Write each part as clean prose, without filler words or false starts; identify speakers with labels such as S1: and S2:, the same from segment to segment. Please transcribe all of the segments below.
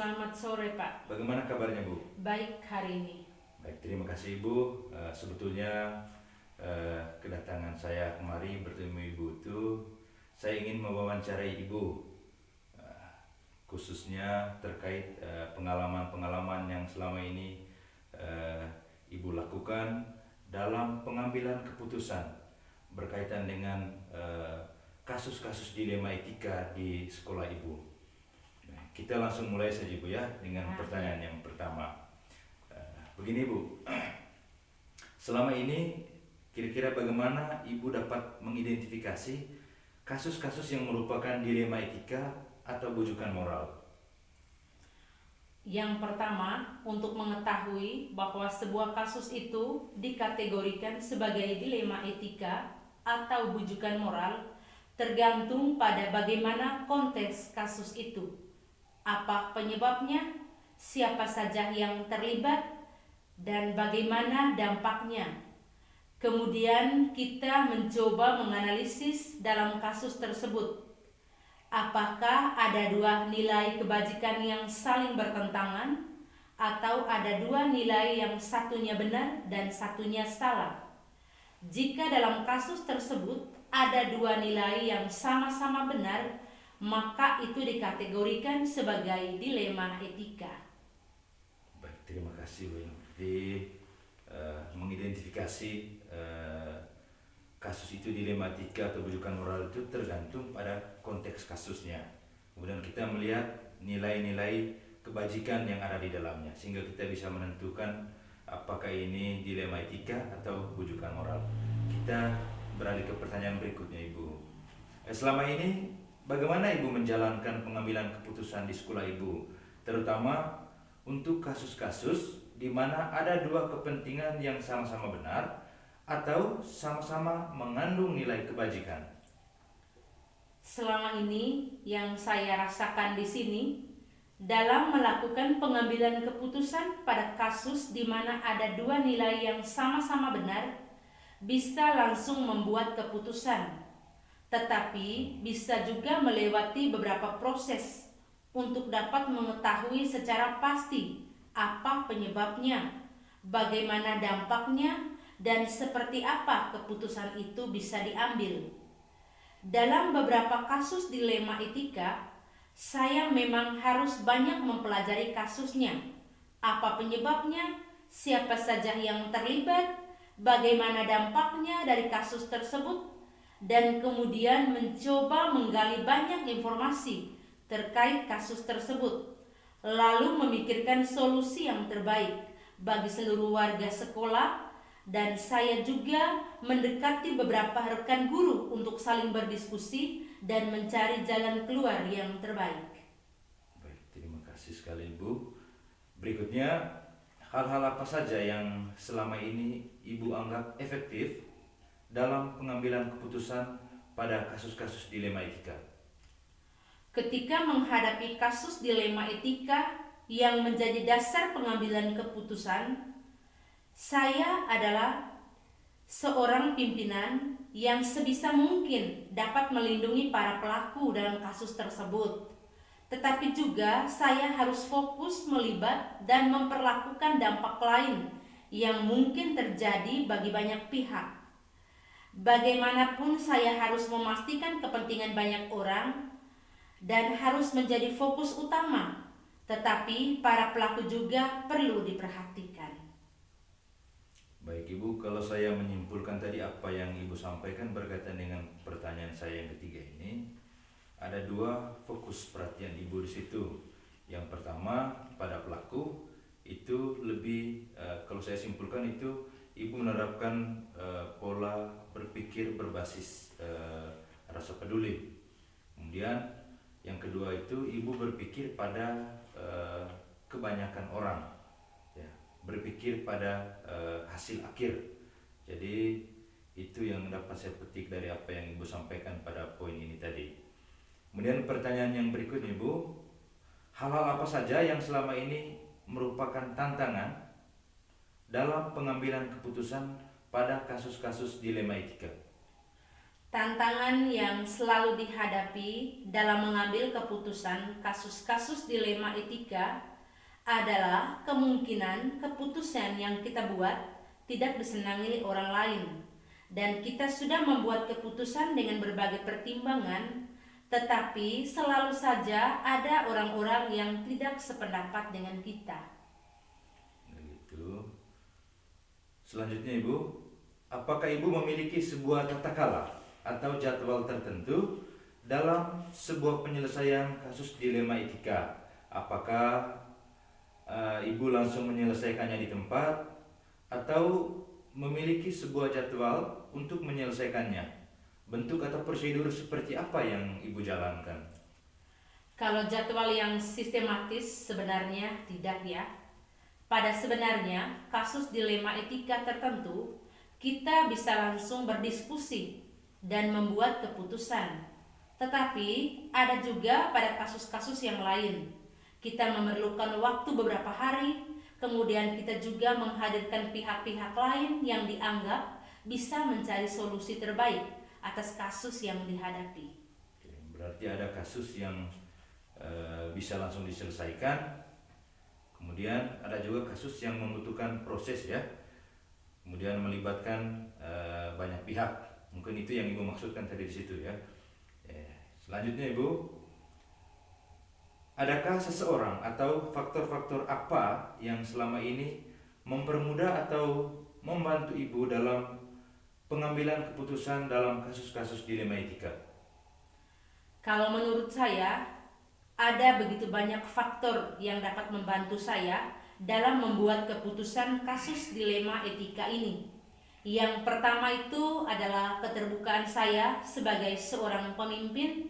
S1: Selamat sore, Pak.
S2: Bagaimana kabarnya, Bu?
S1: Baik hari ini.
S2: Baik, terima kasih, Ibu. Sebetulnya kedatangan saya kemari bertemu Ibu itu saya ingin mewawancarai Ibu, eh, khususnya terkait pengalaman-pengalaman yang selama ini eh, Ibu lakukan dalam pengambilan keputusan berkaitan dengan kasus-kasus dilema etika di sekolah Ibu. Nah, kita langsung mulai saja, Bu, ya, dengan pertanyaan yang pertama. Begini, Bu, selama ini kira-kira bagaimana Ibu dapat mengidentifikasi kasus-kasus yang merupakan dilema etika atau bujukan moral?
S1: Yang pertama, untuk mengetahui bahwa sebuah kasus itu dikategorikan sebagai dilema etika atau bujukan moral tergantung pada bagaimana konteks kasus itu. Apa penyebabnya, siapa saja yang terlibat, dan bagaimana dampaknya. Kemudian kita mencoba menganalisis dalam kasus tersebut. Apakah ada dua nilai kebajikan yang saling bertentangan, atau ada dua nilai yang satunya benar dan satunya salah? Jika dalam kasus tersebut ada dua nilai yang sama-sama benar, maka itu dikategorikan sebagai dilema etika.
S2: Baik, terima kasih, Bu. Jadi mengidentifikasi kasus itu dilema etika atau bujukan moral itu tergantung pada konteks kasusnya. Kemudian kita melihat nilai-nilai kebajikan yang ada di dalamnya sehingga kita bisa menentukan apakah ini dilema etika atau bujukan moral. Kita beralih ke pertanyaan berikutnya, Ibu. Selama ini bagaimana Ibu menjalankan pengambilan keputusan di sekolah Ibu, terutama untuk kasus-kasus di mana ada dua kepentingan yang sama-sama benar atau sama-sama mengandung nilai kebajikan?
S1: Selama ini yang saya rasakan di sini dalam melakukan pengambilan keputusan pada kasus di mana ada dua nilai yang sama-sama benar, bisa langsung membuat keputusan, tetapi bisa juga melewati beberapa proses untuk dapat mengetahui secara pasti apa penyebabnya, bagaimana dampaknya, dan seperti apa keputusan itu bisa diambil. Dalam beberapa kasus dilema etika, saya memang harus banyak mempelajari kasusnya, apa penyebabnya, siapa saja yang terlibat, bagaimana dampaknya dari kasus tersebut, dan kemudian mencoba menggali banyak informasi terkait kasus tersebut, lalu memikirkan solusi yang terbaik bagi seluruh warga sekolah, dan saya juga mendekati beberapa rekan guru untuk saling berdiskusi dan mencari jalan keluar yang terbaik.
S2: Baik, terima kasih sekali, Ibu. Berikutnya, hal-hal apa saja yang selama ini Ibu anggap efektif dalam pengambilan keputusan pada kasus-kasus dilema etika?
S1: Ketika menghadapi kasus dilema etika yang menjadi dasar pengambilan keputusan, saya adalah seorang pimpinan yang sebisa mungkin dapat melindungi para pelaku dalam kasus tersebut. Tetapi juga saya harus fokus melibat dan memperlakukan dampak lain yang mungkin terjadi bagi banyak pihak. Bagaimanapun saya harus memastikan kepentingan banyak orang dan harus menjadi fokus utama, tetapi para pelaku juga perlu diperhatikan.
S2: Baik, Ibu, kalau saya menyimpulkan tadi apa yang Ibu sampaikan berkaitan dengan pertanyaan saya yang ketiga ini, ada dua fokus perhatian Ibu di situ. Yang pertama pada pelaku itu lebih, kalau saya simpulkan itu Ibu menerapkan pola berpikir berbasis rasa peduli. Kemudian yang kedua itu Ibu berpikir pada kebanyakan orang, ya, berpikir pada hasil akhir. Jadi itu yang dapat saya petik dari apa yang Ibu sampaikan pada poin ini tadi. Kemudian pertanyaan yang berikutnya, Ibu, hal-hal apa saja yang selama ini merupakan tantangan dalam pengambilan keputusan pada kasus-kasus dilema etika?
S1: Tantangan yang selalu dihadapi dalam mengambil keputusan kasus-kasus dilema etika adalah kemungkinan keputusan yang kita buat tidak disenangi orang lain, dan kita sudah membuat keputusan dengan berbagai pertimbangan, tetapi selalu saja ada orang-orang yang tidak sependapat dengan kita.
S2: Begitu. Selanjutnya Ibu, apakah Ibu memiliki sebuah tata cara atau jadwal tertentu dalam sebuah penyelesaian kasus dilema etika? Apakah Ibu langsung menyelesaikannya di tempat atau memiliki sebuah jadwal untuk menyelesaikannya? Bentuk atau prosedur seperti apa yang Ibu jalankan?
S1: Kalau jadwal yang sistematis sebenarnya tidak ya. Pada sebenarnya kasus dilema etika tertentu kita bisa langsung berdiskusi dan membuat keputusan. Tetapi ada juga pada kasus-kasus yang lain kita memerlukan waktu beberapa hari, kemudian kita juga menghadirkan pihak-pihak lain yang dianggap bisa mencari solusi terbaik atas kasus yang dihadapi.
S2: Berarti ada kasus yang bisa langsung diselesaikan, kemudian ada juga kasus yang membutuhkan proses ya, kemudian melibatkan banyak pihak. Mungkin itu yang Ibu maksudkan tadi di situ ya. Selanjutnya Ibu, adakah seseorang atau faktor-faktor apa yang selama ini mempermudah atau membantu Ibu dalam pengambilan keputusan dalam kasus-kasus dilema etika?
S1: Kalau menurut saya, ada begitu banyak faktor yang dapat membantu saya dalam membuat keputusan kasus dilema etika ini. Yang pertama itu adalah keterbukaan saya sebagai seorang pemimpin.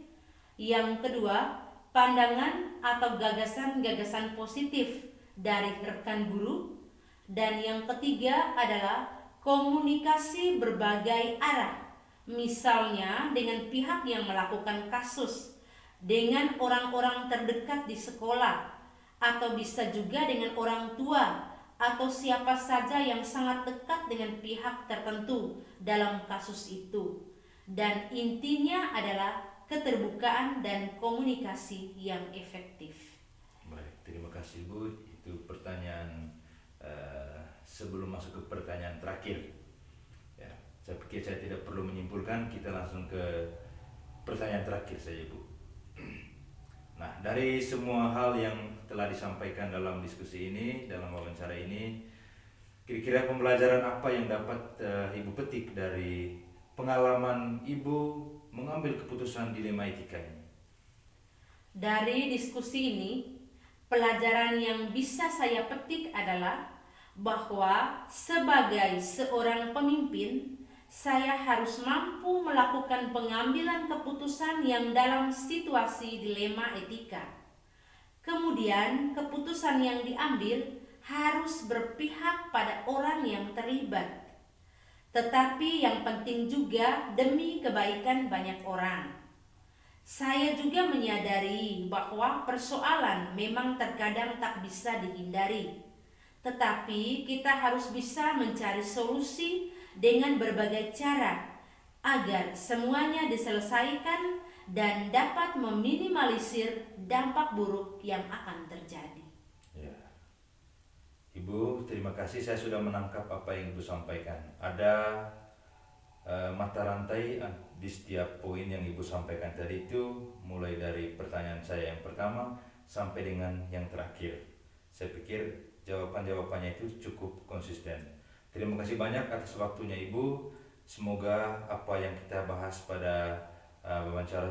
S1: Yang kedua, pandangan atau gagasan-gagasan positif dari rekan guru. Dan yang ketiga adalah komunikasi berbagai arah, misalnya dengan pihak yang melakukan kasus, dengan orang-orang terdekat di sekolah, atau bisa juga dengan orang tua atau siapa saja yang sangat dekat dengan pihak tertentu dalam kasus itu. Dan intinya adalah keterbukaan dan komunikasi yang efektif.
S2: Baik, terima kasih Bu. Itu pertanyaan sebelum masuk ke pertanyaan terakhir. Ya, saya pikir saya tidak perlu menyimpulkan, kita langsung ke pertanyaan terakhir saja Bu. Nah, dari semua hal yang telah disampaikan dalam diskusi ini, dalam wawancara ini, kira-kira pembelajaran apa yang dapat Ibu petik dari pengalaman Ibu mengambil keputusan dilema etika ini?
S1: Dari diskusi ini, pelajaran yang bisa saya petik adalah bahwa sebagai seorang pemimpin, saya harus mampu melakukan pengambilan keputusan yang dalam situasi dilema etika. Kemudian, keputusan yang diambil harus berpihak pada orang yang terlibat. Tetapi yang penting juga demi kebaikan banyak orang. Saya juga menyadari bahwa persoalan memang terkadang tak bisa dihindari. Tetapi kita harus bisa mencari solusi dengan berbagai cara agar semuanya diselesaikan dan dapat meminimalisir dampak buruk yang akan terjadi.
S2: Ya. Ibu, terima kasih, saya sudah menangkap apa yang Ibu sampaikan. Ada mata rantai di setiap poin yang Ibu sampaikan tadi itu, mulai dari pertanyaan saya yang pertama sampai dengan yang terakhir. Saya pikir jawaban-jawabannya itu cukup konsisten. Terima kasih banyak atas waktunya Ibu. Semoga apa yang kita bahas pada wawancara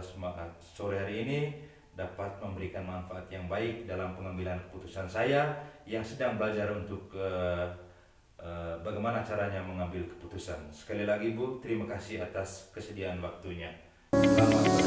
S2: sore hari ini dapat memberikan manfaat yang baik dalam pengambilan keputusan saya yang sedang belajar untuk bagaimana caranya mengambil keputusan. Sekali lagi Bu, terima kasih atas kesediaan waktunya. Selamat